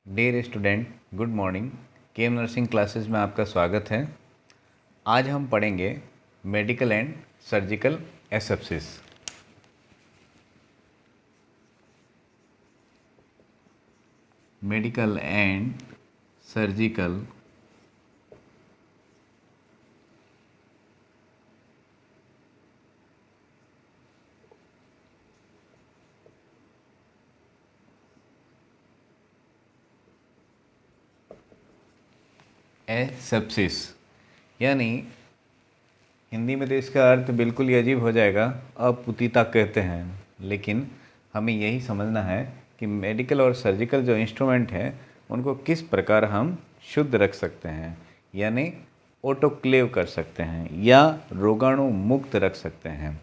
Dear student, good morning. Chem nursing classes में आपका स्वागत है। आज हम पढ़ेंगे medical and surgical asepsis. Medical and surgical asepsis, यानी हिंदी में तो इसका अर्थ बिल्कुल ही अजीब हो जाएगा, अपुतिता कहते हैं। लेकिन हमें यही समझना है कि मेडिकल और सर्जिकल जो इंस्ट्रूमेंट हैं उनको किस प्रकार हम शुद्ध रख सकते हैं, यानी ऑटोक्लेव कर सकते हैं या रोगाणु मुक्त रख सकते हैं।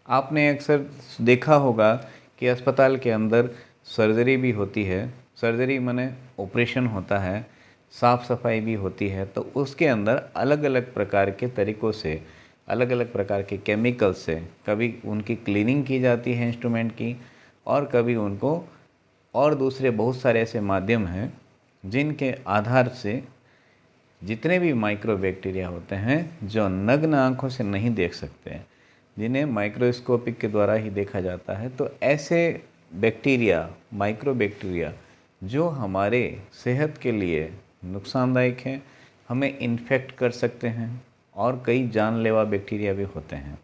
आपने अक्सर देखा होगा कि अस्पताल के अंदर सर्जरी भी होती है। सर्जरी माने ऑपरेशन होता है, साफ़ सफाई भी होती है, तो उसके अंदर अलग अलग प्रकार के तरीक़ों से, अलग अलग प्रकार के केमिकल से कभी उनकी क्लीनिंग की जाती है इंस्ट्रूमेंट की, और कभी उनको और दूसरे बहुत सारे ऐसे माध्यम हैं जिनके आधार से जितने भी माइक्रोबैक्टीरिया होते हैं जो नग्न आँखों से नहीं देख सकते, जिन्हें माइक्रोस्कोपिक के द्वारा ही देखा जाता है, तो ऐसे बैक्टीरिया, माइक्रोबैक्टीरिया जो हमारे सेहत के लिए नुकसानदायक हैं, हमें इन्फेक्ट कर सकते हैं, और कई जानलेवा बैक्टीरिया भी होते हैं,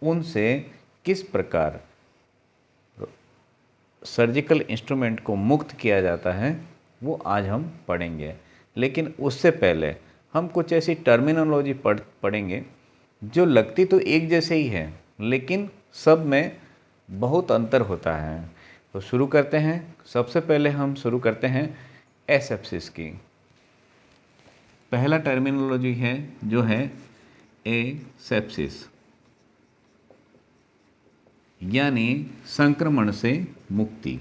उनसे किस प्रकार सर्जिकल इंस्ट्रूमेंट को मुक्त किया जाता है वो आज हम पढ़ेंगे। लेकिन उससे पहले हम कुछ ऐसी टर्मिनोलॉजी पढ़ेंगे जो लगती तो एक जैसे ही है, लेकिन सब में बहुत अंतर होता है। तो शुरू करते हैं। सबसे पहले हम शुरू करते हैं एसेप्सिस की। पहला टर्मिनोलॉजी है जो है एसेप्सिस, यानी संक्रमण से मुक्ति।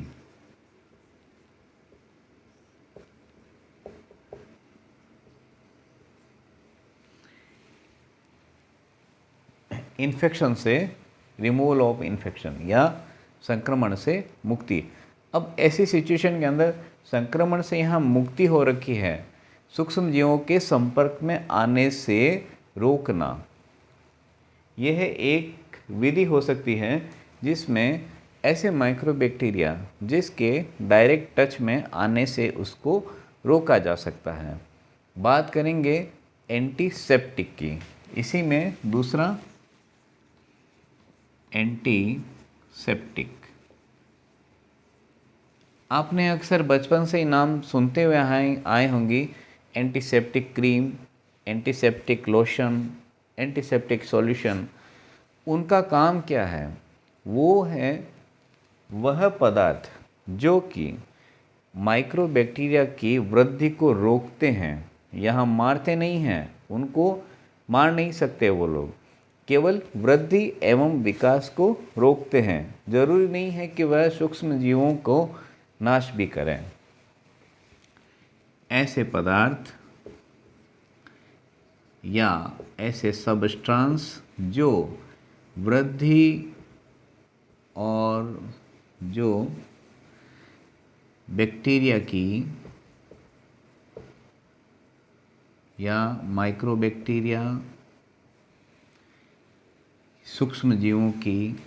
इन्फेक्शन से, रिमूवल ऑफ इन्फेक्शन या संक्रमण से मुक्ति। अब ऐसी सिचुएशन के अंदर संक्रमण से यहाँ मुक्ति हो रखी है, सूक्ष्म जीवों के संपर्क में आने से रोकना, यह एक विधि हो सकती है जिसमें ऐसे माइक्रोबैक्टीरिया जिसके डायरेक्ट टच में आने से उसको रोका जा सकता है। बात करेंगे एंटीसेप्टिक की। इसी में दूसरा एंटीसेप्टिक। आपने अक्सर बचपन से ही नाम सुनते हुए आए होंगी। Antiseptic cream, antiseptic lotion, antiseptic solution. उनका काम क्या है? वो है वह पदार्थ जो कि माइक्रोबैक्टीरिया की वृद्धि को रोकते हैं। यहाँ मारते नहीं हैं, उनको मार नहीं सकते वो लोग, केवल वृद्धि एवं विकास को रोकते हैं। जरूरी नहीं है कि वह सूक्ष्म जीवों को नाश भी करें। ऐसे पदार्थ या ऐसे सबस्टांस जो वृद्धि और जो बैक्टीरिया की या माइक्रोबैक्टीरिया, सूक्ष्म जीवों की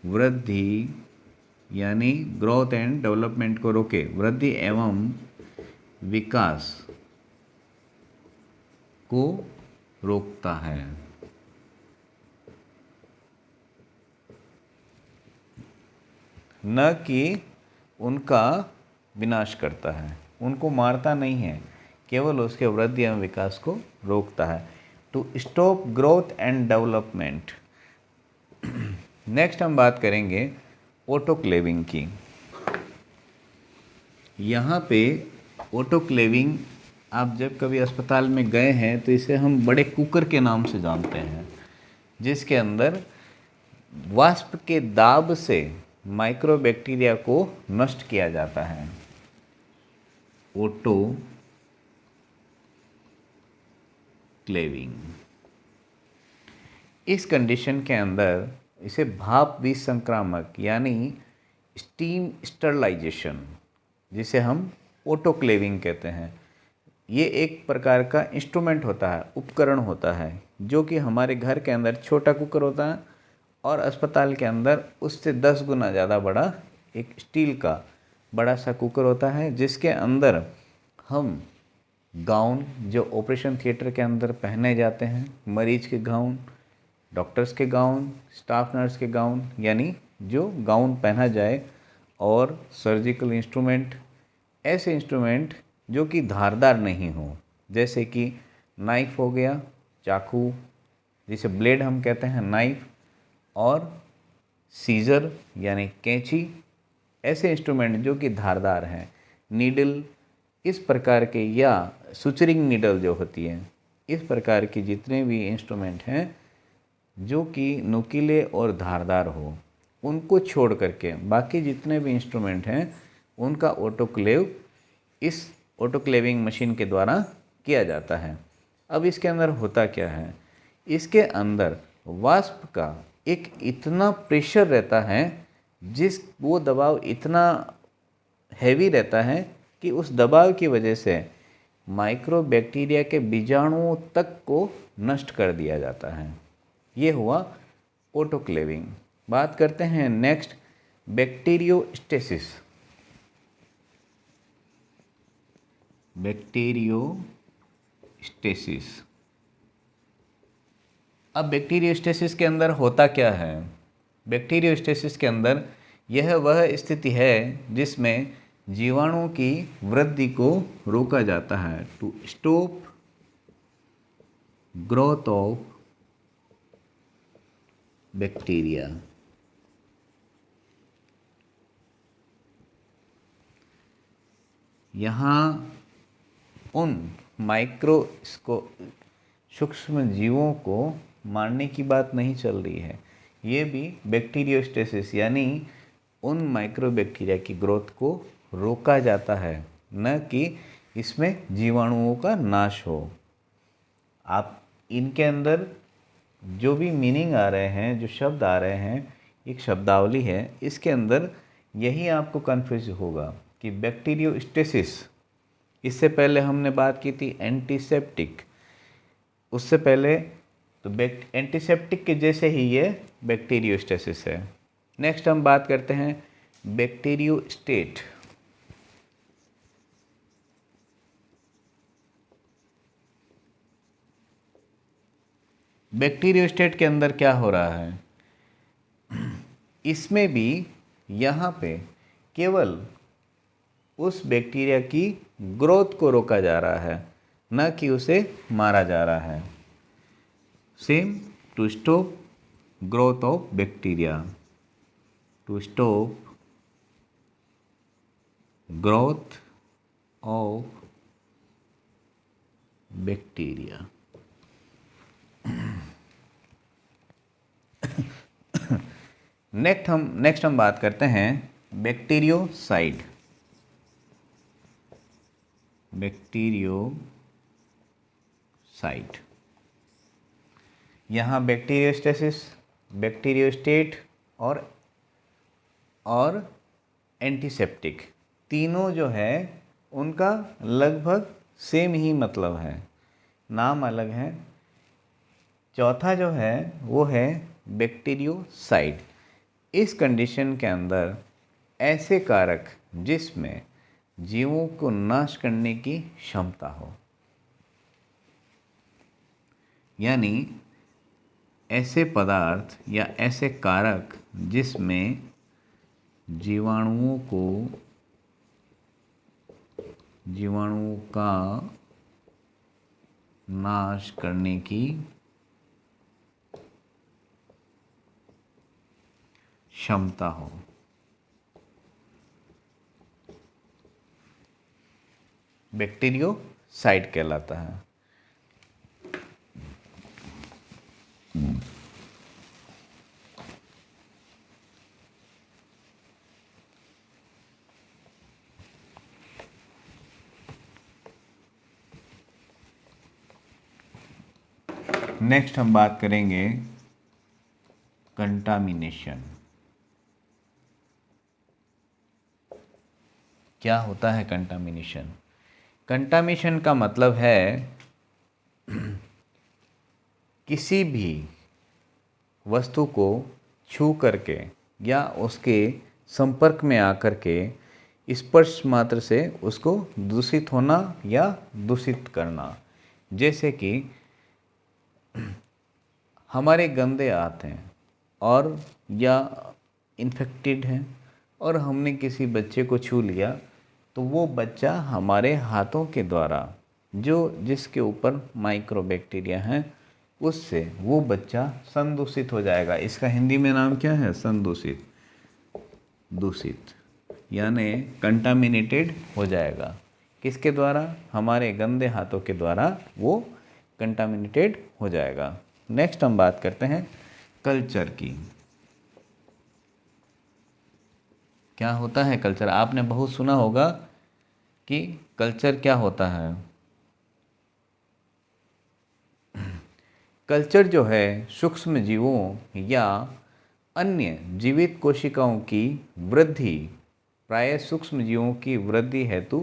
वृद्धि यानी ग्रोथ एंड डेवलपमेंट को रोके, वृद्धि एवं विकास को रोकता है। न कि उनका विनाश करता है, उनको मारता नहीं है, केवल उसके वृद्धि एवं विकास को रोकता है। To stop growth and development. Next हम बात करेंगे ऑटोक्लेविंग की। यहाँ पे ऑटोक्लेविंग, आप जब कभी अस्पताल में गए हैं तो इसे हम बड़े कुकर के नाम से जानते हैं, जिसके अंदर वाष्प के दाब से माइक्रोबैक्टीरिया को नष्ट किया जाता है। ऑटोक्लेविंग। इस कंडीशन के अंदर इसे भाप विसंक्रामक यानी स्टीम स्टरलाइजेशन जिसे हम ऑटोक्लेविंग कहते हैं। ये एक प्रकार का इंस्ट्रूमेंट होता है, उपकरण होता है, जो कि हमारे घर के अंदर छोटा कुकर होता है और अस्पताल के अंदर उससे 10 गुना ज़्यादा बड़ा एक स्टील का बड़ा सा कुकर होता है, जिसके अंदर हम गाउन जो ऑपरेशन थिएटर के अंदर पहने जाते हैं, मरीज के गाउन, डॉक्टर्स के गाउन, स्टाफ नर्स के गाउन, यानी जो गाउन पहना जाए, और सर्जिकल इंस्ट्रूमेंट, ऐसे इंस्ट्रूमेंट जो कि धारदार नहीं हो, जैसे कि नाइफ हो गया, चाकू जिसे ब्लेड हम कहते हैं, नाइफ, और सीजर यानी कैंची, ऐसे इंस्ट्रूमेंट जो कि धारदार हैं, नीडल, इस प्रकार के, या सुचरिंग नीडल जो होती है, इस प्रकार के जितने भी इंस्ट्रूमेंट हैं जो कि नुकीले और धारदार हो, उनको छोड़ करके बाकी जितने भी इंस्ट्रूमेंट हैं उनका ऑटोक्लेव इस ऑटोक्लेविंग मशीन के द्वारा किया जाता है। अब इसके अंदर होता क्या है, इसके अंदर वाष्प का एक इतना प्रेशर रहता है, वो दबाव इतना हैवी रहता है कि उस दबाव की वजह से माइक्रोबैक्टीरिया के बीजाणुओं तक को नष्ट कर दिया जाता है। ये हुआ ऑटोक्लेविंग। बात करते हैं नेक्स्ट, बैक्टीरियोस्टेसिस। बैक्टीरियोस्टेसिस। अब बैक्टीरियोस्टेसिस के अंदर होता क्या है? बैक्टीरियोस्टेसिस के अंदर यह वह स्थिति है जिसमें जीवाणुओं की वृद्धि को रोका जाता है, to stop growth of bacteria. यहाँ उन सूक्ष्म जीवों को मारने की बात नहीं चल रही है, ये भी बैक्टीरियोस्टेसिस यानी उन माइक्रोबैक्टीरिया की ग्रोथ को रोका जाता है, न कि इसमें जीवाणुओं का नाश हो। आप इनके अंदर जो भी मीनिंग आ रहे हैं, जो शब्द आ रहे हैं, एक शब्दावली है, इसके अंदर यही आपको कन्फ्यूज होगा कि बैक्टीरियोस्टेसिस, इससे पहले हमने बात की थी एंटीसेप्टिक, उससे पहले तो एंटीसेप्टिक के जैसे ही ये बैक्टीरियोस्टेसिस है। नेक्स्ट हम बात करते हैं बैक्टीरियोस्टेट। बैक्टीरियोस्टेट के अंदर क्या हो रहा है, इसमें भी यहाँ पे केवल उस बैक्टीरिया की ग्रोथ को रोका जा रहा है, न कि उसे मारा जा रहा है। Same, to stop growth of bacteria, to stop growth of bacteria. Next हम बात करते हैं बैक्टीरियोसाइड। बैक्टीरियोसाइड, यहाँ बैक्टीरियोस्टेसिस, बैक्टीरियोस्टेट और एंटीसेप्टिक, तीनों जो है उनका लगभग सेम ही मतलब है, नाम अलग है। चौथा जो है वो है बैक्टीरियोसाइड। इस कंडीशन के अंदर ऐसे कारक जिसमें जीवों को नाश करने की क्षमता हो, यानी ऐसे पदार्थ या ऐसे कारक जिसमें जीवाणुओं का नाश करने की क्षमता हो। बैक्टीरियोसाइड कहलाता है। नेक्स्ट हम बात करेंगे कंटामिनेशन। क्या होता है कंटामिनेशन? कंटामिनेशन का मतलब है किसी भी वस्तु को छू करके या उसके संपर्क में आकर के स्पर्श मात्र से उसको दूषित होना या दूषित करना। जैसे कि हमारे गंदे हाथ हैं और या इन्फेक्टेड हैं और हमने किसी बच्चे को छू लिया, तो वो बच्चा हमारे हाथों के द्वारा जिसके ऊपर माइक्रोबैक्टीरिया हैं उससे वो बच्चा संदूषित हो जाएगा। इसका हिंदी में नाम क्या है? संदूषित, दूषित, यानी कंटामिनेटेड हो जाएगा। किसके द्वारा? हमारे गंदे हाथों के द्वारा वो कंटामिनेटेड हो जाएगा। नेक्स्ट हम बात करते हैं कल्चर की। क्या होता है कल्चर? आपने बहुत सुना होगा कि कल्चर क्या होता है। कल्चर जो है सूक्ष्म जीवों या अन्य जीवित कोशिकाओं की वृद्धि, प्रायः सूक्ष्म जीवों की वृद्धि हेतु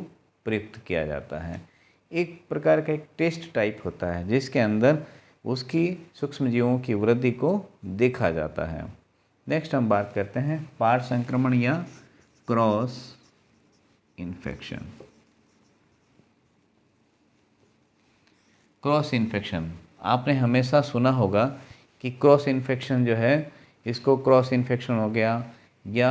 प्रयुक्त किया जाता है। एक प्रकार का एक टेस्ट टाइप होता है जिसके अंदर उसकी सूक्ष्म जीवों की वृद्धि को देखा जाता है। नेक्स्ट हम बात करते हैं पार संक्रमण या क्रॉस इन्फेक्शन। क्रॉस इन्फेक्शन आपने हमेशा सुना होगा कि क्रॉस इन्फेक्शन जो है, इसको क्रॉस इन्फेक्शन हो गया या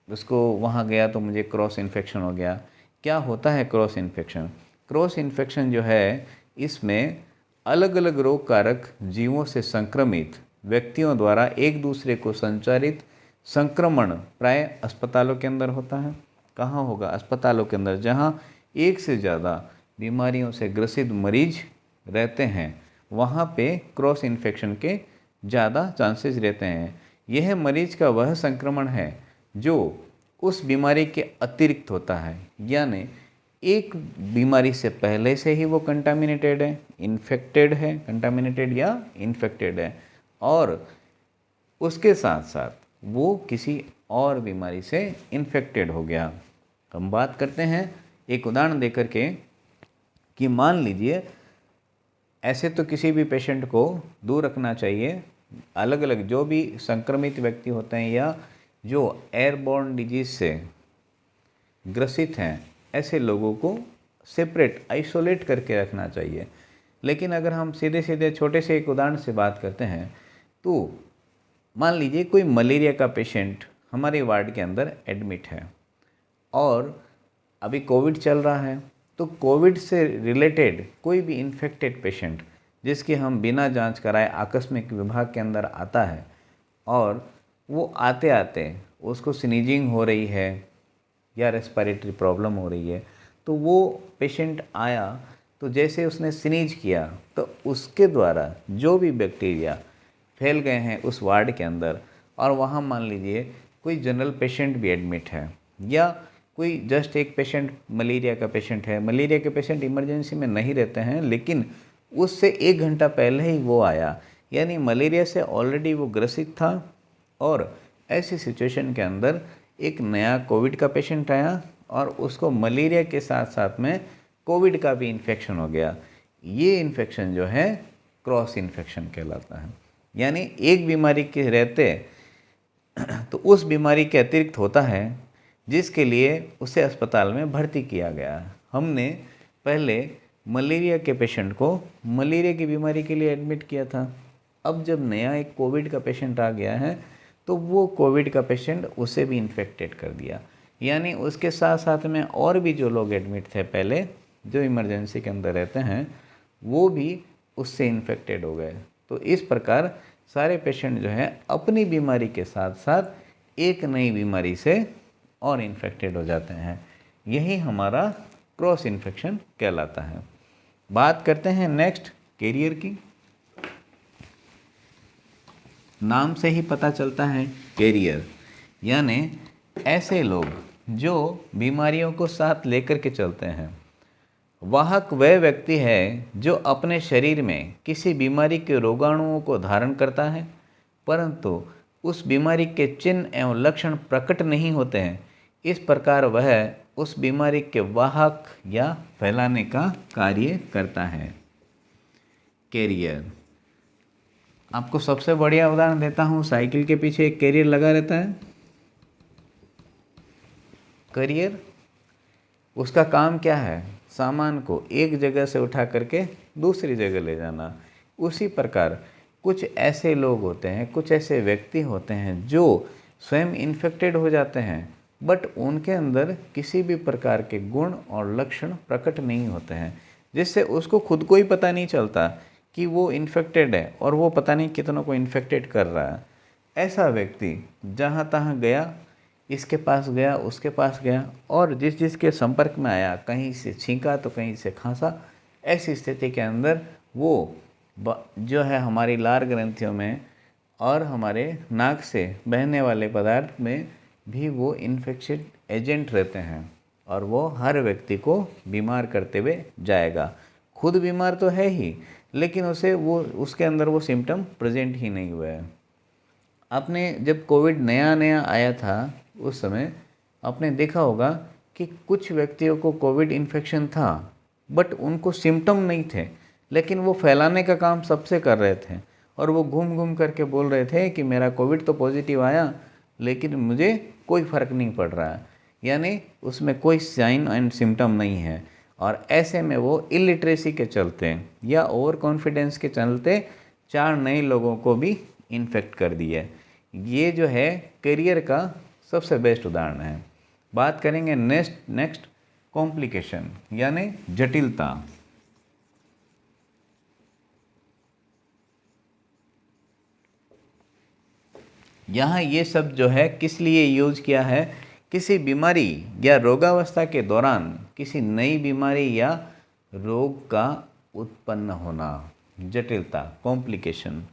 उसको वहाँ गया तो मुझे क्रॉस इन्फेक्शन हो गया। क्या होता है क्रॉस इन्फेक्शन? क्रॉस इन्फेक्शन जो है इसमें अलग अलग रोग कारक जीवों से संक्रमित व्यक्तियों द्वारा एक दूसरे को संचारित संक्रमण प्राय अस्पतालों के अंदर होता है। कहाँ होगा? अस्पतालों के अंदर, जहाँ एक से ज़्यादा बीमारियों से ग्रसित मरीज रहते हैं, वहाँ पे क्रॉस इन्फेक्शन के ज़्यादा चांसेस रहते हैं। यह मरीज का वह संक्रमण है जो उस बीमारी के अतिरिक्त होता है, यानी एक बीमारी से पहले से ही वो कंटामिनेटेड है, इन्फेक्टेड है, कंटामिनेटेड या इन्फेक्टेड है, और उसके साथ साथ वो किसी और बीमारी से इन्फेक्टेड हो गया। हम बात करते हैं एक उदाहरण देकर के कि मान लीजिए ऐसे तो किसी भी पेशेंट को दूर रखना चाहिए। अलग अलग जो भी संक्रमित व्यक्ति होते हैं या जो एयरबॉर्न डिजीज़ से ग्रसित हैं, ऐसे लोगों को सेपरेट, आइसोलेट करके रखना चाहिए। लेकिन अगर हम सीधे सीधे छोटे से एक उदाहरण से बात करते हैं तो मान लीजिए कोई मलेरिया का पेशेंट हमारे वार्ड के अंदर एडमिट है और अभी कोविड चल रहा है, तो कोविड से रिलेटेड कोई भी इन्फेक्टेड पेशेंट जिसकी हम बिना जांच कराए आकस्मिक विभाग के अंदर आता है और वो आते आते उसको स्नीजिंग हो रही है या रेस्पिरेटरी प्रॉब्लम हो रही है, तो वो पेशेंट आया तो जैसे उसने स्नीज किया तो उसके द्वारा जो भी बैक्टीरिया फैल गए हैं उस वार्ड के अंदर, और वहाँ मान लीजिए कोई जनरल पेशेंट भी एडमिट है या कोई जस्ट एक पेशेंट मलेरिया का पेशेंट है। मलेरिया के पेशेंट इमरजेंसी में नहीं रहते हैं, लेकिन उससे 1 घंटा पहले ही वो आया, यानी मलेरिया से ऑलरेडी वो ग्रसित था और ऐसी सिचुएशन के अंदर एक नया कोविड का पेशेंट आया और उसको मलेरिया के साथ साथ में कोविड का भी इन्फेक्शन हो गया। ये इन्फेक्शन जो है क्रॉस इन्फेक्शन कहलाता है। यानी एक बीमारी के रहते तो उस बीमारी के अतिरिक्त होता है जिसके लिए उसे अस्पताल में भर्ती किया गया। हमने पहले मलेरिया के पेशेंट को मलेरिया की बीमारी के लिए एडमिट किया था, अब जब नया एक कोविड का पेशेंट आ गया है तो वो कोविड का पेशेंट उसे भी इन्फेक्टेड कर दिया, यानी उसके साथ साथ में और भी जो लोग एडमिट थे पहले, जो इमरजेंसी के अंदर रहते हैं, वो भी उससे इन्फेक्टेड हो गए। तो इस प्रकार सारे पेशेंट जो हैं अपनी बीमारी के साथ साथ एक नई बीमारी से और इन्फेक्टेड हो जाते हैं। यही हमारा क्रॉस इन्फेक्शन कहलाता है। बात करते हैं नेक्स्ट कैरियर की। नाम से ही पता चलता है कैरियर, यानी ऐसे लोग जो बीमारियों को साथ लेकर के चलते हैं। वाहक वह व्यक्ति है जो अपने शरीर में किसी बीमारी के रोगाणुओं को धारण करता है, परंतु उस बीमारी के चिन्ह एवं लक्षण प्रकट नहीं होते हैं। इस प्रकार वह उस बीमारी के वाहक या फैलाने का कार्य करता है। कैरियर, आपको सबसे बढ़िया उदाहरण देता हूँ, साइकिल के पीछे एक कैरियर लगा रहता है। कैरियर, उसका काम क्या है? सामान को एक जगह से उठा करके दूसरी जगह ले जाना। उसी प्रकार कुछ ऐसे लोग होते हैं, कुछ ऐसे व्यक्ति होते हैं जो स्वयं इन्फेक्टेड हो जाते हैं, बट उनके अंदर किसी भी प्रकार के गुण और लक्षण प्रकट नहीं होते हैं, जिससे उसको खुद को ही पता नहीं चलता कि वो इन्फेक्टेड है और वो पता नहीं कितनों को इन्फेक्टेड कर रहा है। ऐसा व्यक्ति जहाँ तहाँ गया, इसके पास गया, उसके पास गया, और जिस जिसके संपर्क में आया, कहीं से छींका तो कहीं से खांसा। ऐसी स्थिति के अंदर वो जो है हमारी लार ग्रंथियों में और हमारे नाक से बहने वाले पदार्थ में भी वो इन्फेक्शन एजेंट रहते हैं, और वो हर व्यक्ति को बीमार करते हुए जाएगा। खुद बीमार तो है ही, लेकिन उसके अंदर वो सिम्टम प्रेजेंट ही नहीं हुए हैं। आपने जब कोविड नया नया आया था, उस समय आपने देखा होगा कि कुछ व्यक्तियों को कोविड इन्फेक्शन था, बट उनको सिम्टम नहीं थे, लेकिन वो फैलाने का काम सबसे कर रहे थे, और वो घूम घूम करके बोल रहे थे कि मेरा कोविड तो पॉजिटिव आया, लेकिन मुझे कोई फ़र्क नहीं पड़ रहा है, यानी उसमें कोई साइन एंड सिम्टम नहीं है। और ऐसे में वो इलिटरेसी के चलते या ओवर कॉन्फिडेंस के चलते 4 नए लोगों को भी इन्फेक्ट कर दिया। ये जो है करियर का सबसे बेस्ट उदाहरण है। बात करेंगे नेक्स्ट कॉम्प्लिकेशन, यानी जटिलता। यहाँ ये सब जो है किस लिए यूज किया है? किसी बीमारी या रोगावस्था के दौरान किसी नई बीमारी या रोग का उत्पन्न होना, जटिलता, कॉम्प्लिकेशन,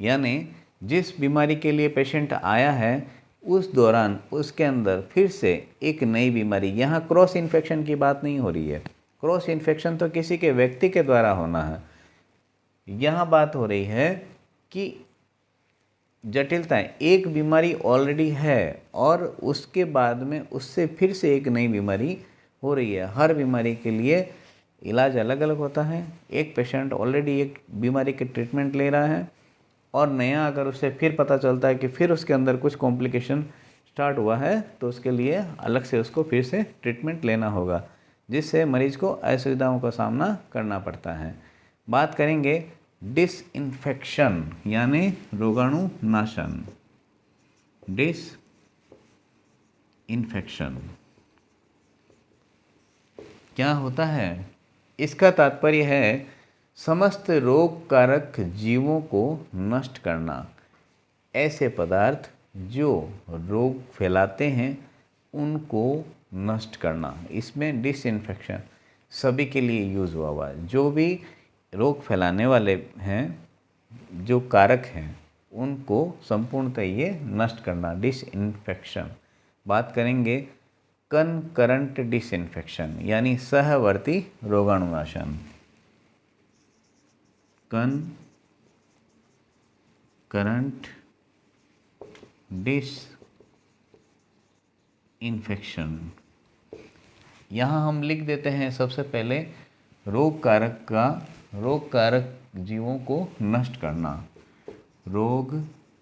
यानी जिस बीमारी के लिए पेशेंट आया है उस दौरान उसके अंदर फिर से एक नई बीमारी, यहाँ क्रॉस इन्फेक्शन की बात नहीं हो रही है। क्रॉस इन्फेक्शन तो किसी के व्यक्ति के द्वारा होना है। यहाँ बात हो रही है कि जटिलताएं, एक बीमारी ऑलरेडी है और उसके बाद में उससे फिर से एक नई बीमारी हो रही है। हर बीमारी के लिए इलाज अलग अलग होता है। एक पेशेंट ऑलरेडी एक बीमारी के ट्रीटमेंट ले रहा है, और नया अगर उसे फिर पता चलता है कि फिर उसके अंदर कुछ कॉम्प्लिकेशन स्टार्ट हुआ है, तो उसके लिए अलग से उसको फिर से ट्रीटमेंट लेना होगा, जिससे मरीज को असुविधाओं का सामना करना पड़ता है। बात करेंगे डिसइंफेक्शन, यानी रोगाणुनाशन। डिसइंफेक्शन क्या होता है? इसका तात्पर्य है समस्त रोग कारक जीवों को नष्ट करना। ऐसे पदार्थ जो रोग फैलाते हैं उनको नष्ट करना, इसमें डिसइंफेक्शन सभी के लिए यूज़ हुआ है। जो भी रोग फैलाने वाले हैं, जो कारक हैं, उनको संपूर्णतः ये नष्ट करना, डिसइंफेक्शन। बात करेंगे कनकरंट डिसइंफेक्शन, यानी सहवर्ती रोगाणुनाशन। कनकरंट डिसइंफेक्शन, यहाँ हम लिख देते हैं सबसे पहले रोग कारक जीवों को नष्ट करना। रोग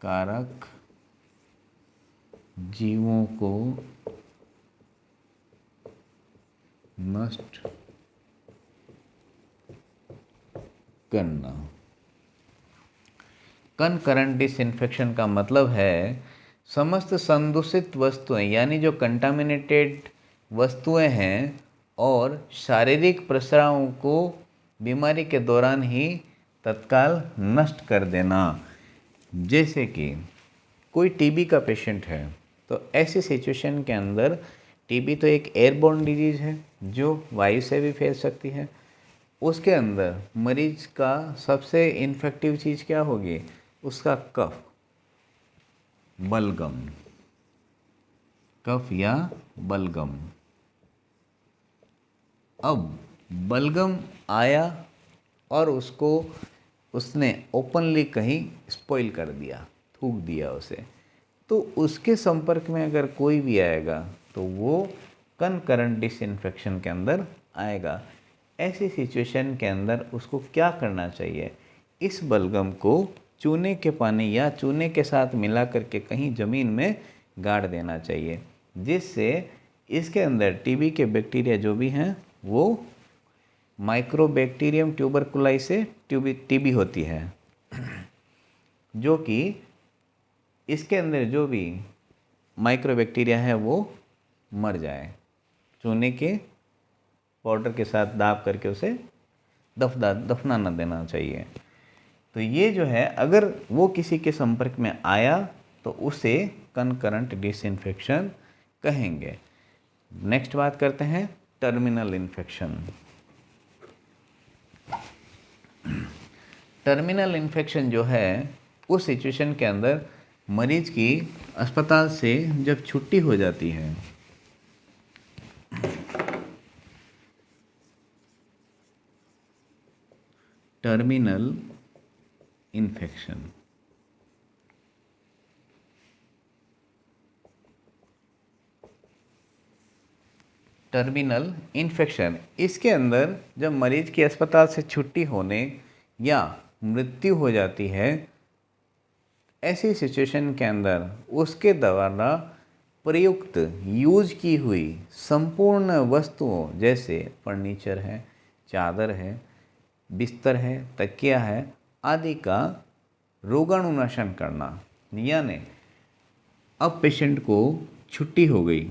कारक जीवों को नष्ट करना। कनकरंट डिसइंफेक्शन का मतलब है समस्त संदूषित वस्तुएं, यानी जो कंटामिनेटेड वस्तुएं हैं, और शारीरिक प्रसारों को बीमारी के दौरान ही तत्काल नष्ट कर देना। जैसे कि कोई टीबी का पेशेंट है, तो ऐसी सिचुएशन के अंदर, टीबी तो एक एयरबोर्न डिजीज़ है जो वायु से भी फैल सकती है। उसके अंदर मरीज का सबसे इन्फेक्टिव चीज़ क्या होगी? उसका कफ, बलगम, कफ या बलगम। अब बलगम आया और उसने ओपनली कहीं स्पॉइल कर दिया, थूक दिया उसे, तो उसके संपर्क में अगर कोई भी आएगा तो वो कनकरेंट डिसइंफेक्शन के अंदर आएगा। ऐसी सिचुएशन के अंदर उसको क्या करना चाहिए, इस बलगम को चूने के पानी या चूने के साथ मिला करके कहीं ज़मीन में गाड़ देना चाहिए, जिससे इसके अंदर टीबी के बैक्टीरिया जो भी हैं वो माइक्रोबैक्टीरियम ट्यूबरकुलाई से टीबी होती है, जो कि इसके अंदर जो भी माइक्रोबैक्टीरिया है वो मर जाए। चूने के पाउडर के साथ दाब करके उसे दफना देना चाहिए। तो ये जो है, अगर वो किसी के संपर्क में आया तो उसे कनकरेंट डिसइंफेक्शन कहेंगे। नेक्स्ट बात करते हैं टर्मिनल इन्फेक्शन। टर्मिनल इन्फेक्शन जो है, उस सिचुएशन के अंदर मरीज की अस्पताल से जब छुट्टी हो जाती है, टर्मिनल इन्फेक्शन, टर्मिनल इन्फेक्शन, इसके अंदर जब मरीज की अस्पताल से छुट्टी होने या मृत्यु हो जाती है, ऐसी सिचुएशन के अंदर उसके द्वारा प्रयुक्त यूज की हुई संपूर्ण वस्तुओं जैसे फर्नीचर है, चादर है, बिस्तर है, तकिया है आदि का रोगाणुनाशन करना। यानी अब पेशेंट को छुट्टी हो गई,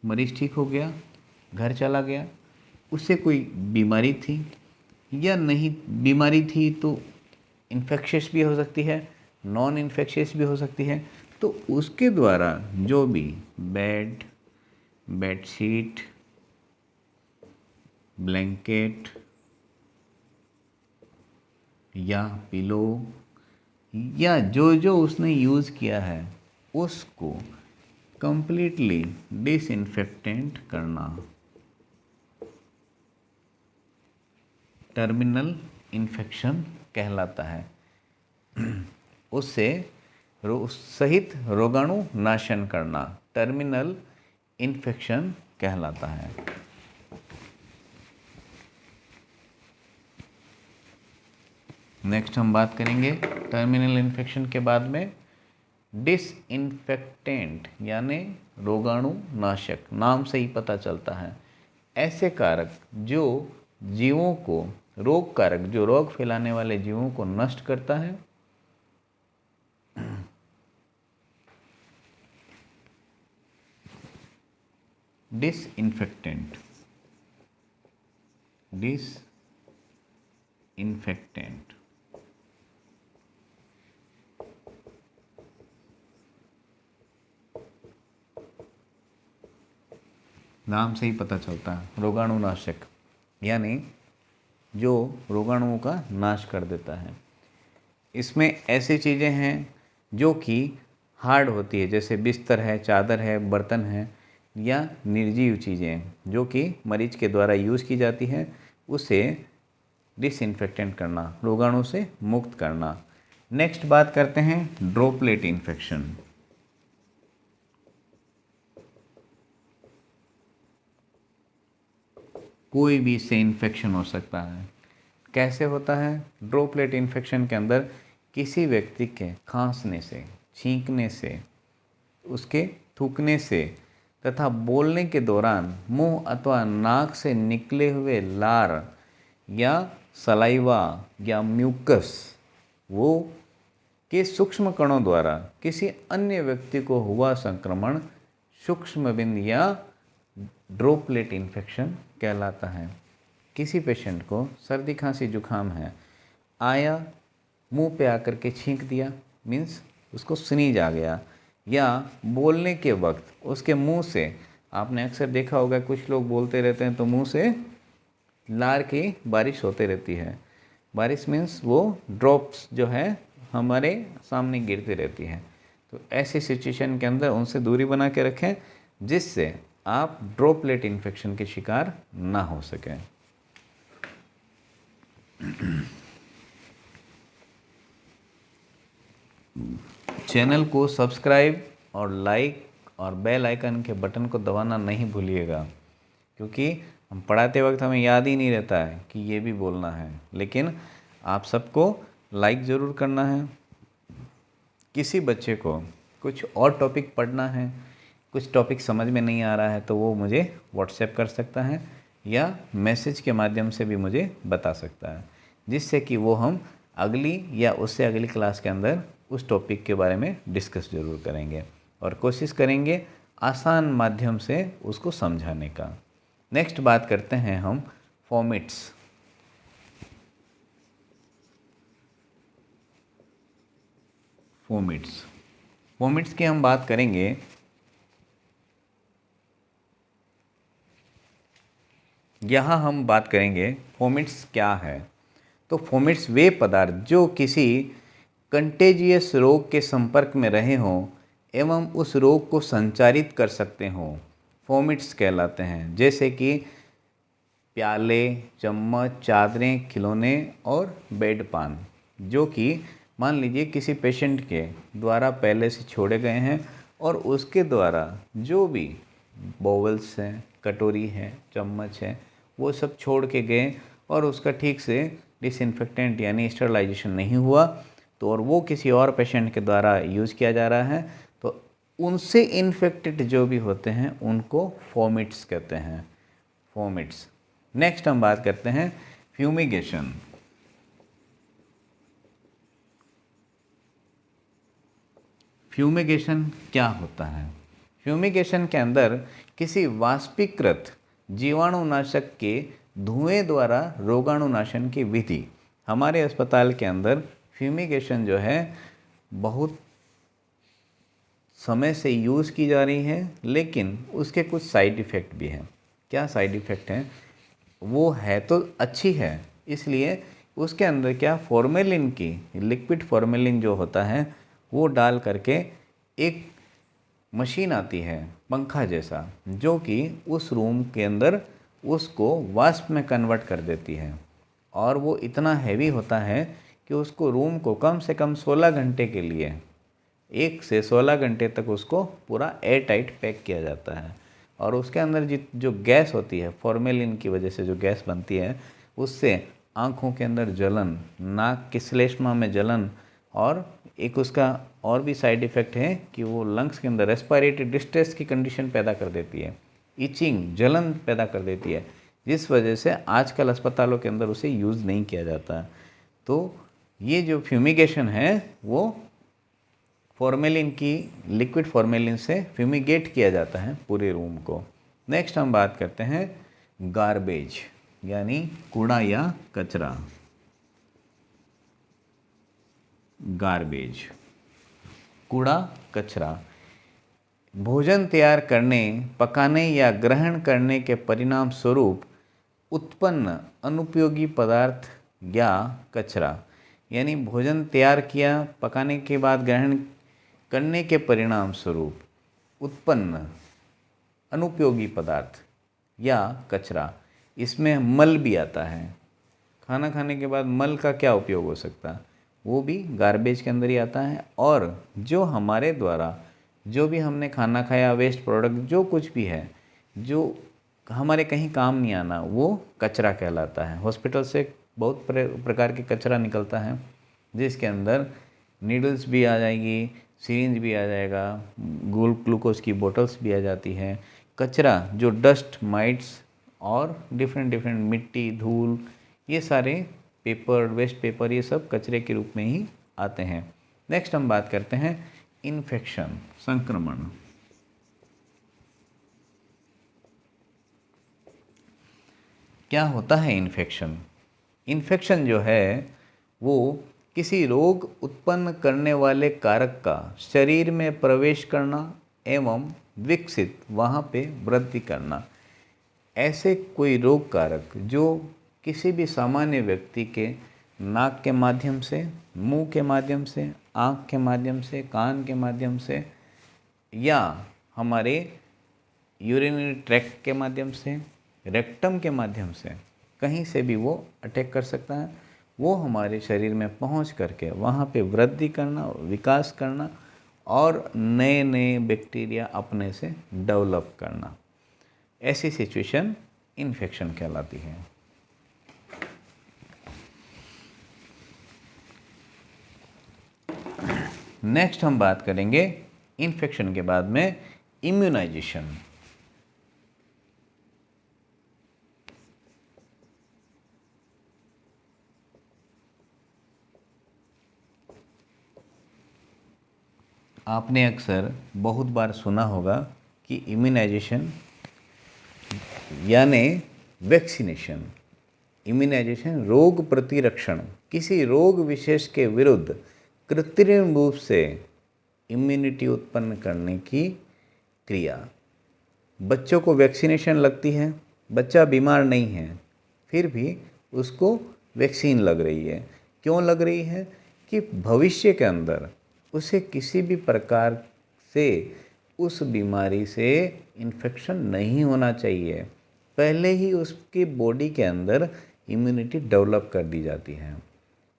मरीज ठीक हो गया, घर चला गया, उससे कोई बीमारी थी या नहीं बीमारी थी तो इन्फेक्शियस भी हो सकती है, नॉन इन्फेक्शियस भी हो सकती है, तो उसके द्वारा जो भी बेड, बेडशीट, ब्लैंकेट या पिलो या जो जो उसने यूज़ किया है उसको कंप्लीटली डिसइंफेक्टेंट करना टर्मिनल इन्फेक्शन कहलाता है। उससे सहित रोगाणु नाशन करना टर्मिनल इन्फेक्शन कहलाता है। नेक्स्ट हम बात करेंगे टर्मिनल इन्फेक्शन के बाद में डिसइंफेक्टेंट यानी रोगाणु नाशक। नाम से ही पता चलता है ऐसे कारक जो जीवों को, रोग कारक जो रोग फैलाने वाले जीवों को नष्ट करता है, डिसइंफेक्टेंट, डिसइंफेक्टेंट। नाम से ही पता चलता है रोगाणुनाशक, यानी जो रोगाणुओं का नाश कर देता है। इसमें ऐसी चीज़ें हैं जो कि हार्ड होती है, जैसे बिस्तर है, चादर है, बर्तन है, या निर्जीव चीज़ें जो कि मरीज के द्वारा यूज़ की जाती हैं, उसे डिसइंफेक्टेंट करना, रोगाणु से मुक्त करना। नेक्स्ट बात करते हैं ड्रॉपलेट इन्फेक्शन। कोई भी इससे इन्फेक्शन हो सकता है। कैसे होता है? ड्रॉपलेट इन्फेक्शन के अंदर किसी व्यक्ति के खांसने से, छींकने से, उसके थूकने से तथा बोलने के दौरान मुंह अथवा नाक से निकले हुए लार या सलाइवा या म्यूकस वो के सूक्ष्म कणों द्वारा किसी अन्य व्यक्ति को हुआ संक्रमण सूक्ष्म बिंद या ड्रॉपलेट इन्फेक्शन कहलाता है। किसी पेशेंट को सर्दी खांसी जुखाम है, आया, मुंह पे आकर के छींक दिया, मीन्स उसको स्नीज आ गया, या बोलने के वक्त उसके मुंह से, आपने अक्सर देखा होगा कुछ लोग बोलते रहते हैं तो मुंह से लार की बारिश होते रहती है। बारिश मीन्स वो ड्रॉप्स जो है हमारे सामने गिरती रहती है। तो ऐसी सिचुएशन के अंदर उनसे दूरी बना के रखें, जिससे आप ड्रॉपलेट इन्फेक्शन के शिकार ना हो सकें। चैनल को सब्सक्राइब और लाइक और बेल आइकन के बटन को दबाना नहीं भूलिएगा, क्योंकि हम पढ़ाते वक्त हमें याद ही नहीं रहता है कि ये भी बोलना है। लेकिन आप सबको लाइक ज़रूर करना है। किसी बच्चे को कुछ और टॉपिक पढ़ना है, कुछ टॉपिक समझ में नहीं आ रहा है, तो वो मुझे व्हाट्सएप कर सकता है या मैसेज के माध्यम से भी मुझे बता सकता है, जिससे कि वो हम अगली या उससे अगली क्लास के अंदर उस टॉपिक के बारे में डिस्कस ज़रूर करेंगे और कोशिश करेंगे आसान माध्यम से उसको समझाने का। नेक्स्ट बात करते हैं हम फॉर्मेट्स। फॉर्मेट्स की हम बात करेंगे। यहाँ हम बात करेंगे फॉर्मेट्स क्या है। तो फॉर्मेट्स वे पदार्थ जो किसी कंटेजियस रोग के संपर्क में रहे हों एवं उस रोग को संचारित कर सकते हों, फॉर्मेट्स कहलाते हैं। जैसे कि प्याले, चम्मच, चादरें, खिलौने और बेड पान, जो कि मान लीजिए किसी पेशेंट के द्वारा पहले से छोड़े गए हैं और उसके द्वारा जो भी बॉवल्स हैं, कटोरी है, चम्मच है, वो सब छोड़ के गए और उसका ठीक से डिसइंफेक्टेंट यानी स्टरलाइजेशन नहीं हुआ, तो और वो किसी और पेशेंट के द्वारा यूज़ किया जा रहा है, तो उनसे इन्फेक्टेड जो भी होते हैं उनको फॉर्मेट्स कहते हैं। फॉर्मेट्स। नेक्स्ट हम बात करते हैं फ्यूमिगेशन। फ्यूमिगेशन क्या होता है? फ्यूमिगेशन के अंदर किसी वाष्पीकृत जीवाणुनाशक के धुएं द्वारा रोगाणुनाशन की विधि। हमारे अस्पताल के अंदर फ्यूमिगेशन जो है बहुत समय से यूज़ की जा रही है, लेकिन उसके कुछ साइड इफ़ेक्ट भी हैं। क्या साइड इफ़ेक्ट हैं? वो है तो अच्छी है, इसलिए उसके अंदर क्या फॉर्मेलिन की लिक्विड फॉर्मेलिन जो होता है वो डाल करके एक मशीन आती है पंखा जैसा, जो कि उस रूम के अंदर उसको वाष्प में कन्वर्ट कर देती है और वो इतना हैवी होता है कि उसको रूम को कम से कम 16 घंटे के लिए 1 से 16 घंटे तक उसको पूरा एयर टाइट पैक किया जाता है। और उसके अंदर जो गैस होती है फॉर्मेलिन की वजह से जो गैस बनती है, उससे आँखों के अंदर जलन, नाक की श्लेष्मा में जलन, और एक उसका और भी साइड इफ़ेक्ट है कि वो लंग्स के अंदर रेस्पिरेटरी डिस्ट्रेस की कंडीशन पैदा कर देती है, इचिंग, जलन पैदा कर देती है, जिस वजह से आजकल अस्पतालों के अंदर उसे यूज़ नहीं किया जाता। तो ये जो फ्यूमिगेशन है वो फॉर्मेलिन की लिक्विड फॉर्मेलिन से फ्यूमिगेट किया जाता है पूरे रूम को। नेक्स्ट हम बात करते हैं गार्बेज यानी कूड़ा या कचरा। गार्बेज, कूड़ा कचरा, भोजन तैयार करने, पकाने या ग्रहण करने के परिणाम स्वरूप उत्पन्न अनुपयोगी पदार्थ या कचरा। यानी भोजन तैयार किया, पकाने के बाद ग्रहण करने के परिणाम स्वरूप उत्पन्न अनुपयोगी पदार्थ या कचरा। इसमें मल भी आता है। खाना खाने के बाद मल का क्या उपयोग हो सकता है? वो भी गार्बेज के अंदर ही आता है। और जो हमारे द्वारा जो भी हमने खाना खाया, वेस्ट प्रोडक्ट जो कुछ भी है जो हमारे कहीं काम नहीं आना, वो कचरा कहलाता है। हॉस्पिटल से बहुत प्रकार के कचरा निकलता है, जिसके अंदर नीडल्स भी आ जाएगी, सिरिंज भी आ जाएगा, ग्लूकोज की बोतल्स भी आ जाती हैं। कचरा जो डस्ट माइट्स और डिफरेंट मिट्टी, धूल, ये सारे पेपर, वेस्ट पेपर, ये सब कचरे के रूप में ही आते हैं। नेक्स्ट हम बात करते हैं इन्फेक्शन, संक्रमण। क्या होता है इन्फेक्शन? इन्फेक्शन जो है वो किसी रोग उत्पन्न करने वाले कारक का शरीर में प्रवेश करना एवं विकसित वहाँ पे वृद्धि करना। ऐसे कोई रोग कारक जो किसी भी सामान्य व्यक्ति के नाक के माध्यम से, मुंह के माध्यम से, आँख के माध्यम से, कान के माध्यम से या हमारे यूरिनरी ट्रैक्ट के माध्यम से, रेक्टम के माध्यम से, कहीं से भी वो अटैक कर सकता है। वो हमारे शरीर में पहुंच करके वहाँ पे वृद्धि करना, विकास करना और नए नए बैक्टीरिया अपने से डेवलप करना, ऐसी सिचुएशन इन्फेक्शन कहलाती है। नेक्स्ट हम बात करेंगे इन्फेक्शन के बाद में इम्यूनाइजेशन। आपने अक्सर बहुत बार सुना होगा कि इम्यूनाइजेशन यानी वैक्सीनेशन। इम्यूनाइजेशन रोग प्रतिरक्षण, किसी रोग विशेष के विरुद्ध कृत्रिम रूप से इम्यूनिटी उत्पन्न करने की क्रिया। बच्चों को वैक्सीनेशन लगती है, बच्चा बीमार नहीं है, फिर भी उसको वैक्सीन लग रही है। क्यों लग रही है? कि भविष्य के अंदर उसे किसी भी प्रकार से उस बीमारी से इन्फेक्शन नहीं होना चाहिए, पहले ही उसकी बॉडी के अंदर इम्यूनिटी डेवलप कर दी जाती है।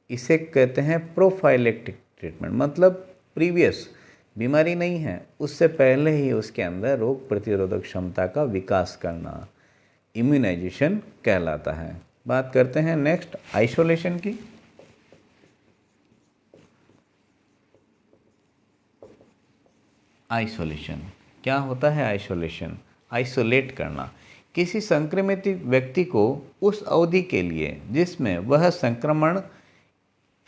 इसे कहते हैं प्रोफाइलेक्टिक ट्रीटमेंट, मतलब प्रीवियस बीमारी नहीं है, उससे पहले ही उसके अंदर रोग प्रतिरोधक क्षमता का विकास करना इम्यूनाइजेशन कहलाता है। बात करते हैं नेक्स्ट आइसोलेशन की। आइसोलेशन क्या होता है? आइसोलेशन, आइसोलेट करना, किसी संक्रमित व्यक्ति को उस अवधि के लिए जिसमें वह संक्रमण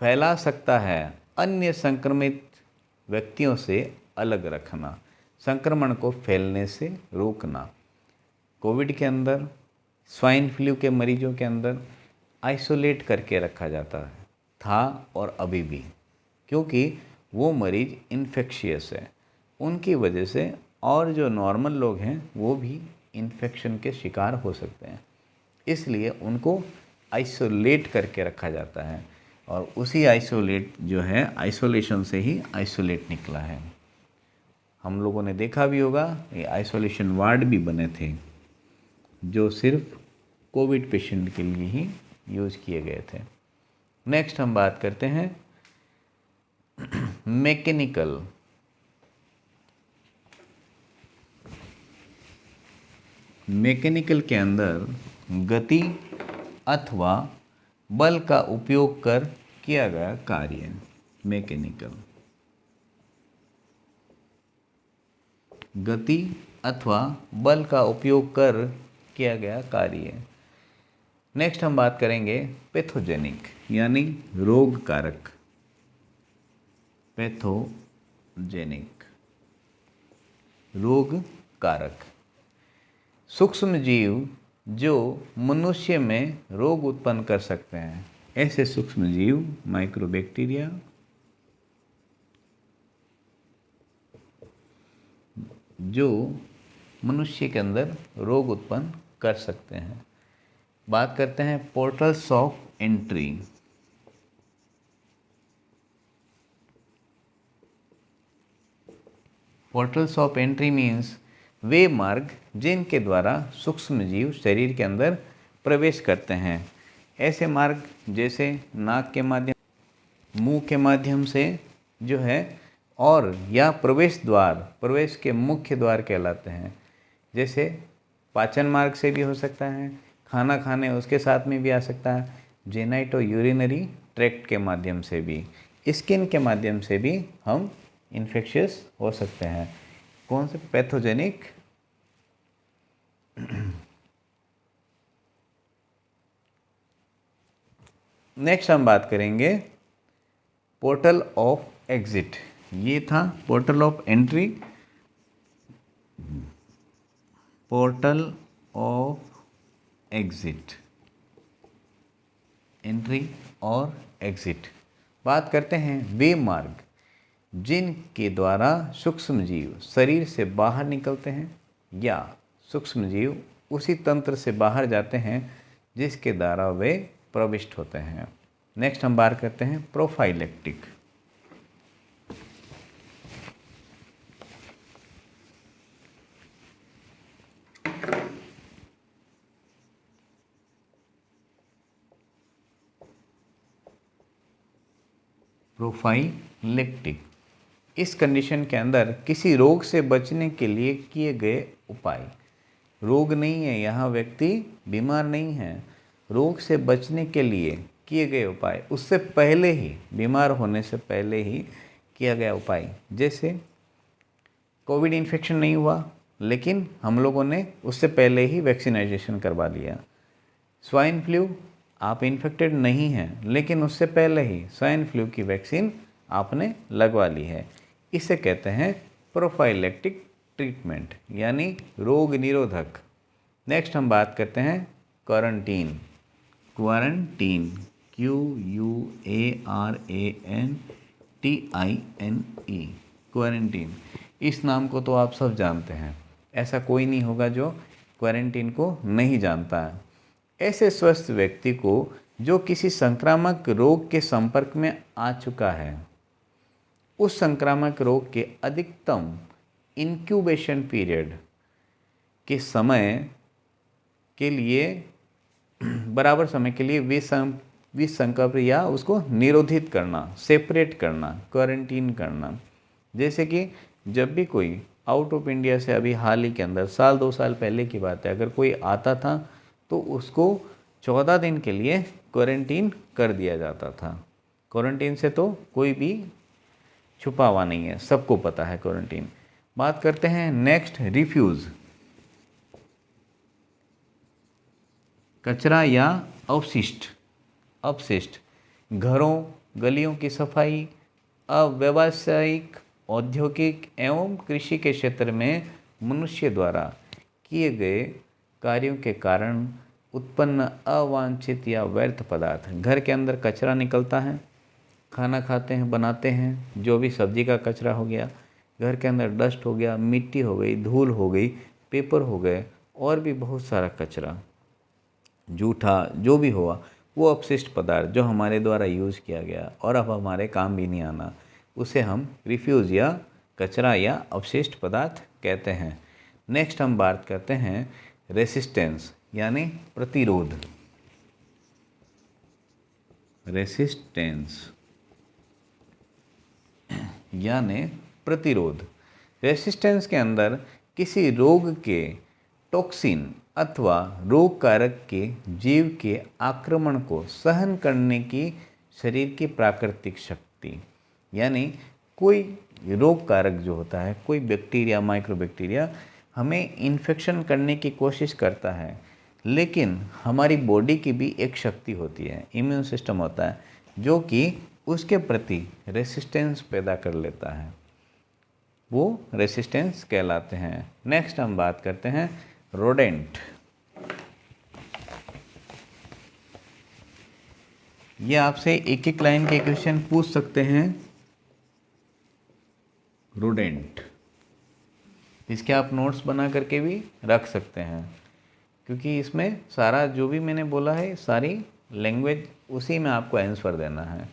फैला सकता है, अन्य संक्रमित व्यक्तियों से अलग रखना, संक्रमण को फैलने से रोकना। कोविड के अंदर, स्वाइन फ्लू के मरीजों के अंदर आइसोलेट करके रखा जाता था और अभी भी, क्योंकि वो मरीज इन्फेक्शियस है, उनकी वजह से और जो नॉर्मल लोग हैं वो भी इन्फेक्शन के शिकार हो सकते हैं, इसलिए उनको आइसोलेट करके रखा जाता है। और उसी आइसोलेट जो है, आइसोलेशन से ही आइसोलेट निकला है। हम लोगों ने देखा भी होगा, ये आइसोलेशन वार्ड भी बने थे जो सिर्फ कोविड पेशेंट के लिए ही यूज़ किए गए थे। नेक्स्ट हम बात करते हैं मैकेनिकल। मैकेनिकल के अंदर गति अथवा बल का उपयोग कर किया गया कार्य। मैकेनिकल, गति अथवा बल का उपयोग कर किया गया कार्य। नेक्स्ट हम बात करेंगे पैथोजेनिक यानी रोग कारक। पैथोजेनिक, रोग कारक, सूक्ष्म जीव जो मनुष्य में रोग उत्पन्न कर सकते हैं, ऐसे सूक्ष्म जीव माइक्रोबैक्टीरिया, जो मनुष्य के अंदर रोग उत्पन्न कर सकते हैं। बात करते हैं portals of entry. Portals of entry means वे मार्ग जिनके द्वारा सूक्ष्म जीव शरीर के अंदर प्रवेश करते हैं। ऐसे मार्ग जैसे नाक के माध्यम, मुंह के माध्यम से जो है, और या प्रवेश द्वार, प्रवेश के मुख्य द्वार कहलाते हैं। जैसे पाचन मार्ग से भी हो सकता है, खाना खाने उसके साथ में भी आ सकता है, जेनाइटो यूरिनरी ट्रैक्ट के माध्यम से भी, स्किन के माध्यम से भी हम इन्फेक्शियस हो सकते हैं। कौन से? पैथोजेनिक। नेक्स्ट हम बात करेंगे पोर्टल ऑफ एग्जिट। ये था portal of entry, portal of exit, entry और एग्जिट। बात करते हैं वे मार्ग जिनके द्वारा सूक्ष्म जीव शरीर से बाहर निकलते हैं या सूक्ष्म जीव उसी तंत्र से बाहर जाते हैं जिसके द्वारा वे प्रविष्ट होते हैं। नेक्स्ट हम बात करते हैं प्रोफाइलेक्टिक। प्रोफाइलेक्टिक इस कंडीशन के अंदर किसी रोग से बचने के लिए किए गए उपाय। रोग नहीं है, यहाँ व्यक्ति बीमार नहीं है, रोग से बचने के लिए किए गए उपाय, उससे पहले ही, बीमार होने से पहले ही किया गया उपाय। जैसे कोविड इन्फेक्शन नहीं हुआ, लेकिन हम लोगों ने उससे पहले ही वैक्सीनाइजेशन करवा लिया। स्वाइन फ्लू, आप इन्फेक्टेड नहीं हैं, लेकिन उससे पहले ही स्वाइन फ्लू की वैक्सीन आपने लगवा ली है। इसे कहते हैं प्रोफाइलेक्टिक ट्रीटमेंट, यानी रोग निरोधक। नेक्स्ट हम बात करते हैं क्वारंटीन। Quarantine, QUARANTINE, quarantine. इस नाम को तो आप सब जानते हैं, ऐसा कोई नहीं होगा जो क्वारंटीन को नहीं जानता है। ऐसे स्वस्थ व्यक्ति को जो किसी संक्रामक रोग के संपर्क में आ चुका है, उस संक्रामक रोग के अधिकतम इंक्यूबेशन पीरियड के समय के लिए, बराबर समय के लिए विसंक्रमण या उसको निरोधित करना, सेपरेट करना, क्वारंटीन करना। जैसे कि जब भी कोई आउट ऑफ इंडिया से, अभी हाल ही के अंदर, साल 2 साल पहले की बात है, अगर कोई आता था तो उसको 14 दिन के लिए क्वारंटीन कर दिया जाता था। क्वारंटीन से तो कोई भी छुपा हुआ नहीं है, सबको पता है क्वारंटीन। बात करते हैं नेक्स्ट, रिफ्यूज़। कचरा या अपशिष्ट घरों, गलियों की सफाई, अव्यावसायिक, औद्योगिक एवं कृषि के क्षेत्र में मनुष्य द्वारा किए गए कार्यों के कारण उत्पन्न अवांछित या व्यर्थ पदार्थ। घर के अंदर कचरा निकलता है, खाना खाते हैं, बनाते हैं, जो भी सब्जी का कचरा हो गया, घर के अंदर डस्ट हो गया, मिट्टी हो गई, धूल हो गई, पेपर हो गए, और भी बहुत सारा कचरा, जूठा, जो भी हुआ, वो अपशिष्ट पदार्थ जो हमारे द्वारा यूज़ किया गया और अब हमारे काम भी नहीं आना, उसे हम रिफ्यूज़ या कचरा या अपशिष्ट पदार्थ कहते हैं। नेक्स्ट हम बात करते हैं रेसिस्टेंस, यानी प्रतिरोध। रेसिस्टेंस यानी प्रतिरोध। रेसिस्टेंस के अंदर किसी रोग के टॉक्सिन अथवा रोग कारक के जीव के आक्रमण को सहन करने की शरीर की प्राकृतिक शक्ति। यानी कोई रोग कारक जो होता है, कोई बैक्टीरिया, माइक्रोबैक्टीरिया हमें इन्फेक्शन करने की कोशिश करता है, लेकिन हमारी बॉडी की भी एक शक्ति होती है, इम्यून सिस्टम होता है, जो कि उसके प्रति रेसिस्टेंस पैदा कर लेता है, वो रेसिस्टेंस कहलाते हैं। नेक्स्ट हम बात करते हैं रोडेंट। ये आपसे एक एक लाइन के क्वेश्चन पूछ सकते हैं। रोडेंट, इसके आप नोट्स बना करके भी रख सकते हैं, क्योंकि इसमें सारा जो भी मैंने बोला है, सारी लैंग्वेज उसी में आपको आंसर देना है।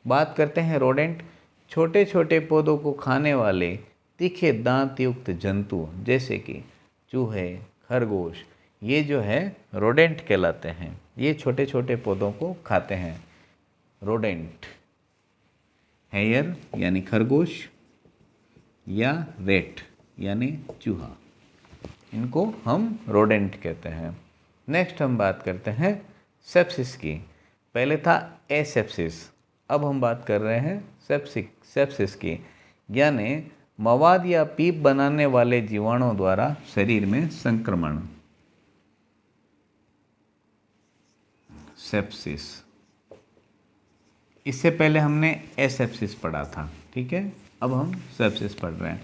बात करते हैं रोडेंट, छोटे छोटे पौधों को खाने वाले तीखे दांत युक्त जंतु, जैसे कि चूहे, खरगोश, ये जो है रोडेंट कहलाते हैं। ये छोटे छोटे पौधों को खाते हैं, रोडेंट। हेयर यानी खरगोश, या रेट यानी चूहा, इनको हम रोडेंट कहते हैं। नेक्स्ट हम बात करते हैं सेप्सिस की। पहले था एसेप्सिस, अब हम बात कर रहे हैं सेप्सिस की, यानी मवाद या पीप बनाने वाले जीवाणुओं द्वारा शरीर में संक्रमण, सेप्सिस। इससे पहले हमने एसेप्सिस पढ़ा था, ठीक है, अब हम सेप्सिस पढ़ रहे हैं।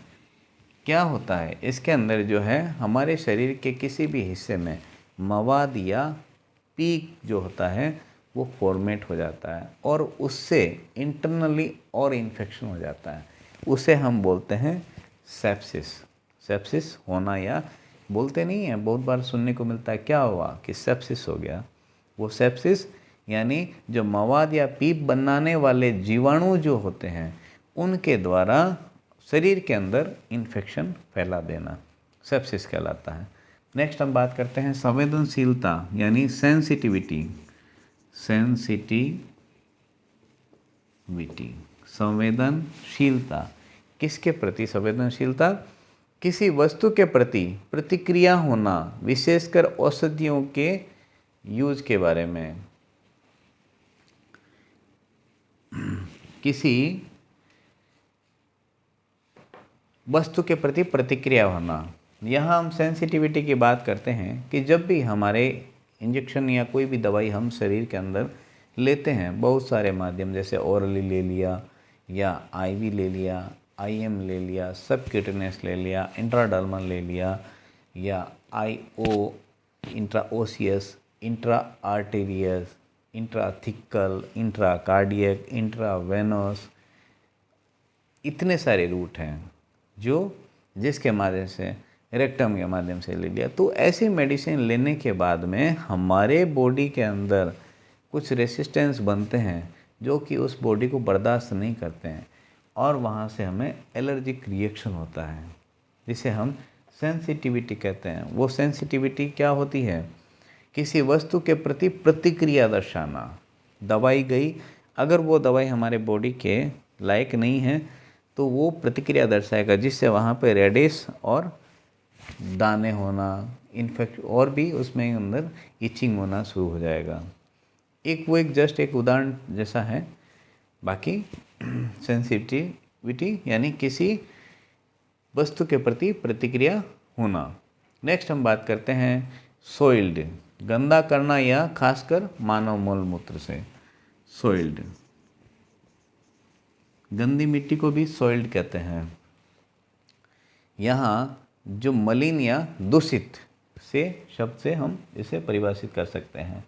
क्या होता है इसके अंदर, जो है हमारे शरीर के किसी भी हिस्से में मवाद या पीक जो होता है वो फॉर्मेट हो जाता है और उससे इंटरनली और इन्फेक्शन हो जाता है, उसे हम बोलते हैं सेप्सिस। सेप्सिस होना, या बोलते नहीं है, बहुत बार सुनने को मिलता है क्या हुआ कि सेप्सिस हो गया। वो सेप्सिस यानी जो मवाद या पीप बनाने वाले जीवाणु जो होते हैं उनके द्वारा शरीर के अंदर इन्फेक्शन फैला देना, सेप्सिस कहलाता है। नेक्स्ट हम बात करते हैं संवेदनशीलता यानी सेंसिटिविटी। संवेदनशीलता किसके प्रति संवेदनशीलता? किसी वस्तु के प्रति प्रतिक्रिया होना, विशेषकर औषधियों के यूज के बारे में। किसी वस्तु के प्रति प्रतिक्रिया होना। यहाँ हम सेंसिटिविटी की बात करते हैं कि जब भी हमारे इंजेक्शन या कोई भी दवाई हम शरीर के अंदर लेते हैं, बहुत सारे माध्यम, जैसे ओरली ले लिया या आईवी ले लिया, आईएम ले लिया, सबक्यूटेनियस ले लिया, इंट्राडर्मल ले लिया, या IO, intraosseous, intra arterial, intrathecal, intracardiac, intravenous, इतने सारे रूट हैं जिसके माध्यम से, रेक्टम के माध्यम से ले लिया। तो ऐसी मेडिसिन लेने के बाद में हमारे बॉडी के अंदर कुछ रेसिस्टेंस बनते हैं जो कि उस बॉडी को बर्दाश्त नहीं करते हैं, और वहाँ से हमें एलर्जिक रिएक्शन होता है, जिसे हम सेंसिटिविटी कहते हैं। वो सेंसिटिविटी क्या होती है? किसी वस्तु के प्रति प्रतिक्रिया दर्शाना। दवाई गई, अगर वो दवाई हमारे बॉडी के लायक नहीं है तो वो प्रतिक्रिया दर्शाएगा, जिससे वहाँ पे रेडिश और दाने होना, इन्फेक्ट, और भी उसमें अंदर इचिंग होना शुरू हो जाएगा। वो जस्ट एक उदाहरण जैसा है। बाकी सेंसिटिविटी यानी किसी वस्तु के प्रति प्रतिक्रिया होना। नेक्स्ट हम बात करते हैं सोइल्ड, गंदा करना या खासकर मानव मल मूत्र से। सोइल्ड, गंदी मिट्टी को भी सोइल्ड कहते हैं। यहाँ जो मलिन या दूषित से शब्द से हम इसे परिभाषित कर सकते हैं।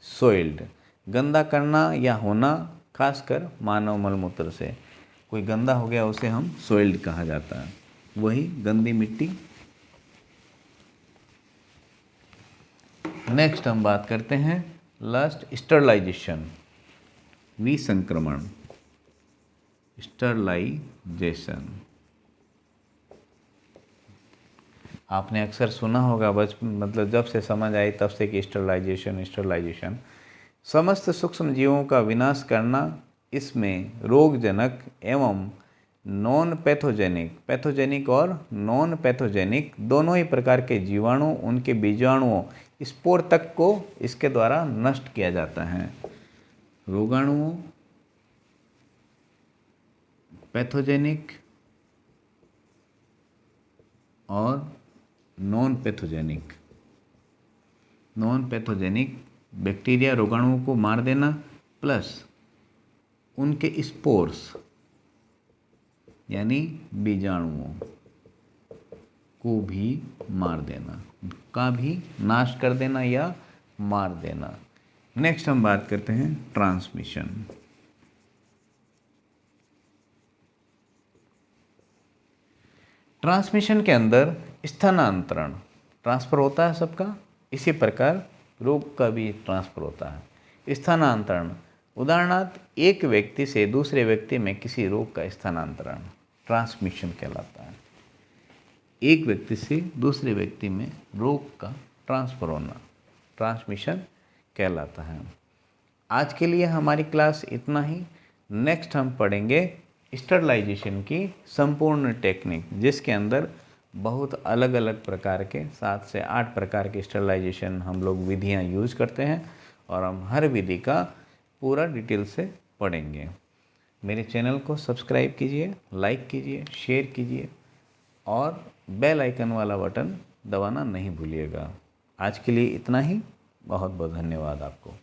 सोइल्ड, गंदा करना या होना, खासकर मानव मलमूत्र से। कोई गंदा हो गया उसे हम सोइल्ड कहा जाता है, वही गंदी मिट्टी। नेक्स्ट हम बात करते हैं लास्ट, स्टरलाइजेशन, विसंक्रमण, स्टरलाइजेशन। आपने अक्सर सुना होगा मतलब जब से समझ आई तब से कि स्टरलाइजेशन समस्त सूक्ष्म जीवों का विनाश करना। इसमें रोगजनक एवं नॉन पैथोजेनिक और नॉन पैथोजेनिक दोनों ही प्रकार के जीवाणु, उनके बीजाणुओं, स्पोर तक को इसके द्वारा नष्ट किया जाता है। रोगाणुओं, पैथोजेनिक और नॉन पैथोजेनिक बैक्टीरिया, रोगाणुओं को मार देना, प्लस उनके स्पोर्स यानी बीजाणुओं को भी मार देना, का भी नाश कर देना या मार देना। नेक्स्ट हम बात करते हैं ट्रांसमिशन। ट्रांसमिशन के अंदर स्थानांतरण, ट्रांसफ़र होता है सबका, इसी प्रकार रोग का भी ट्रांसफ़र होता है। स्थानांतरण, उदाहरणार्थ एक व्यक्ति से दूसरे व्यक्ति में किसी रोग का स्थानांतरण ट्रांसमिशन कहलाता है। एक व्यक्ति से दूसरे व्यक्ति में रोग का ट्रांसफ़र होना ट्रांसमिशन कहलाता है। आज के लिए हमारी क्लास इतना ही। नेक्स्ट हम पढ़ेंगे स्टरलाइजेशन की संपूर्ण टेक्निक, जिसके अंदर बहुत अलग अलग प्रकार के 7 से 8 प्रकार के स्टरलाइजेशन हम लोग विधियां यूज करते हैं, और हम हर विधि का पूरा डिटेल से पढ़ेंगे। मेरे चैनल को सब्सक्राइब कीजिए, लाइक कीजिए, शेयर कीजिए, और बेल आइकन वाला बटन दबाना नहीं भूलिएगा। आज के लिए इतना ही। बहुत बहुत धन्यवाद आपको।